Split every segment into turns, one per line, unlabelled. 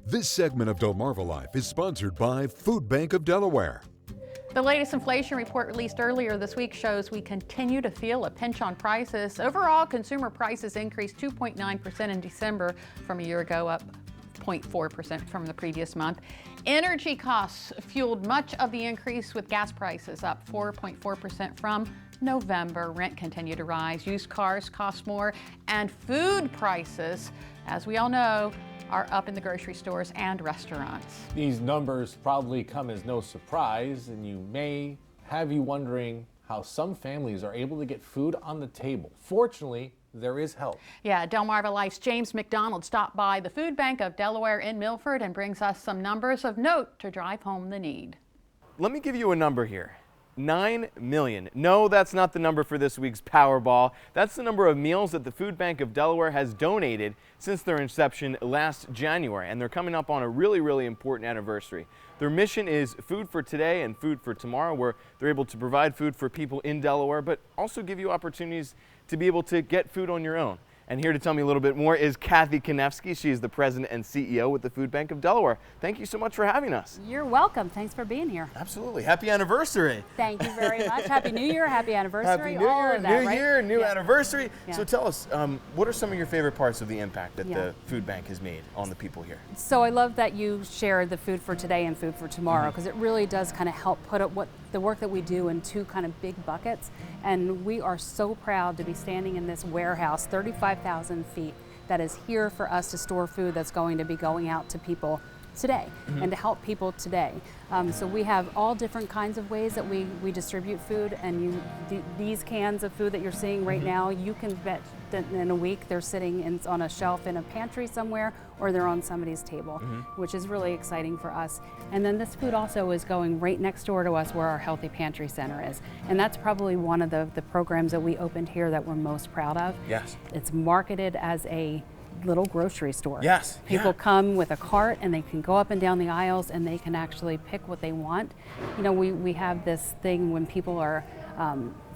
This segment of Delmarva Life is sponsored by Food Bank of Delaware.
The latest inflation report released earlier this week shows we continue to feel a pinch on prices. Overall, consumer prices increased 2.9% in December from a year ago, up 0.4% from the previous month. Energy costs fueled much of the increase, with gas prices up 4.4% from November. Rent continued to rise, used cars cost more, and food prices, as we all know, are up in the grocery stores and restaurants.
These numbers probably come as no surprise, and may have you wondering how some families are able to get food on the table. Fortunately, there is help. Yeah,
Delmarva Life's James McDonald stopped by the Food Bank of Delaware in Milford and brings us some numbers of note to drive home the need.
Let me give you a number here. 9 million. No, that's not the number for this week's Powerball. That's the number of meals that the Food Bank of Delaware has donated since their inception last January, and they're coming up on a really important anniversary. Their mission is Food for Today and Food for Tomorrow, where they're able to provide food for people in Delaware, but also give you opportunities to be able to get food on your own. And here to tell me a little bit more is Kathy Konevsky. She is the president and CEO with the Food Bank of Delaware. Thank you so much for having us.
You're welcome. Thanks for being here.
Absolutely. Happy anniversary.
Thank you very much. Happy New Year, happy anniversary.
Happy New Year,
that,
New Year, new anniversary.
Yeah.
So tell us, what are some of your favorite parts of the impact that the Food Bank has made on the people here?
So I love that you shared the Food for Today and Food for Tomorrow, because it really does kind of help put up the work that we do in two kind of big buckets. And we are so proud to be standing in this warehouse, 35,000 feet, that is here for us to store food that's going to be going out to people today and to help people today. So we have all different kinds of ways that we distribute food, and these cans of food that you're seeing right now, you can bet that in a week they're sitting on a shelf in a pantry somewhere, or they're on somebody's table, which is really exciting for us. And then this food also is going right next door to us where our Healthy Pantry Center is. And that's probably one of the programs that we opened here that we're most proud of.
Yes.
It's marketed as a little grocery store.
Yes.
People come with a cart and they can go up and down the aisles and they can actually pick what they want. You know, we have this thing when people are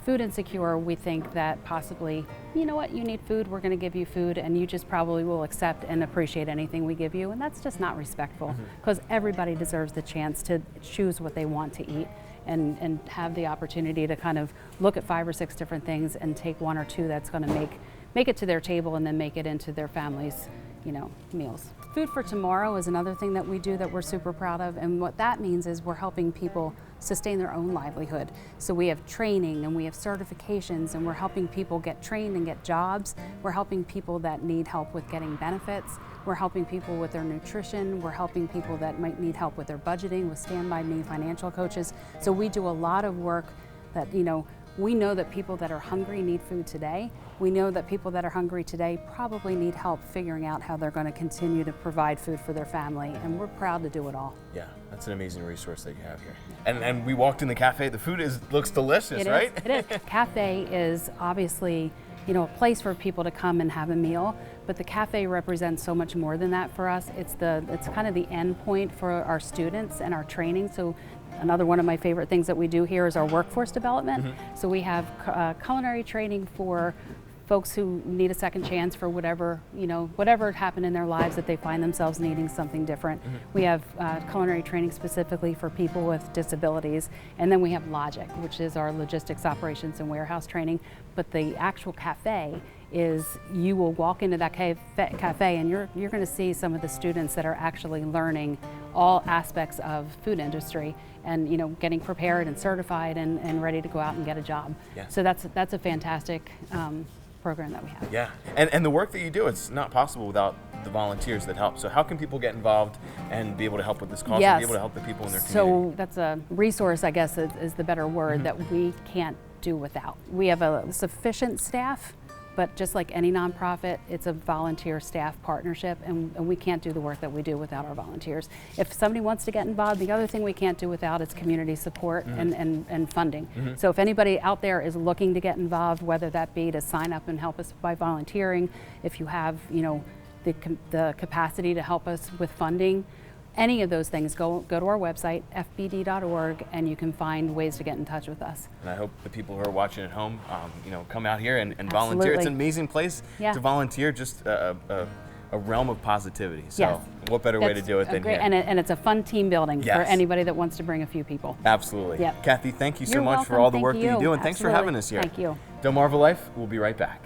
food insecure, we think that possibly, you know what, you need food, we're going to give you food, and you just probably will accept and appreciate anything we give you, and that's just not respectful, because everybody deserves the chance to choose what they want to eat and have the opportunity to kind of look at 5 or 6 different things and take 1 or 2 that's going to make it to their table and then make it into their family's, meals. Food for Tomorrow is another thing that we do that we're super proud of, and what that means is we're helping people sustain their own livelihood. So we have training and we have certifications, and we're helping people get trained and get jobs. We're helping people that need help with getting benefits. We're helping people with their nutrition. We're helping people that might need help with their budgeting, with Stand By Me financial coaches. So we do a lot of work that, we know that people that are hungry need food today. We know that people that are hungry today probably need help figuring out how they're going to continue to provide food for their family, and we're proud to do it all.
Yeah, that's an amazing resource that you have here. And we walked in the cafe. The food looks delicious, right?
It is. Cafe is obviously, a place for people to come and have a meal, but the cafe represents so much more than that for us. It's kind of the end point for our students and our training. So another one of my favorite things that we do here is our workforce development. So we have culinary training for folks who need a second chance for whatever happened in their lives that they find themselves needing something different. We have culinary training specifically for people with disabilities, and then we have Logic, which is our logistics, operations, and warehouse training. But the actual cafe is, you will walk into that cafe and you're going to see some of the students that are actually learning all aspects of food industry and getting prepared and certified and ready to go out and get a job.
Yeah.
So that's a fantastic program that we have.
Yeah, and the work that you do, it's not possible without the volunteers that help. So how can people get involved and be able to help with this cause and be able to help the people in their community?
So that's a resource, I guess is the better word, that we can't do without. We have a sufficient staff, but just like any nonprofit, it's a volunteer staff partnership, and we can't do the work that we do without our volunteers. If somebody wants to get involved, the other thing we can't do without is community support and funding. So if anybody out there is looking to get involved, whether that be to sign up and help us by volunteering, if you have the capacity to help us with funding, any of those things, go to our website, fbd.org, and you can find ways to get in touch with us.
And I hope the people who are watching at home, come out here and volunteer. It's an amazing place to volunteer. Just a a realm of positivity. So
Yes.
what better way to do it than
great,
here?
and it's a fun team building for anybody that wants to bring a few people.
Absolutely.
Yep.
Kathy, thank you so
You're
much for
welcome.
all the
Thank
work that you do, and thanks for
Absolutely.
having us here.
Thank you.
Delmarva Life, we'll be right back.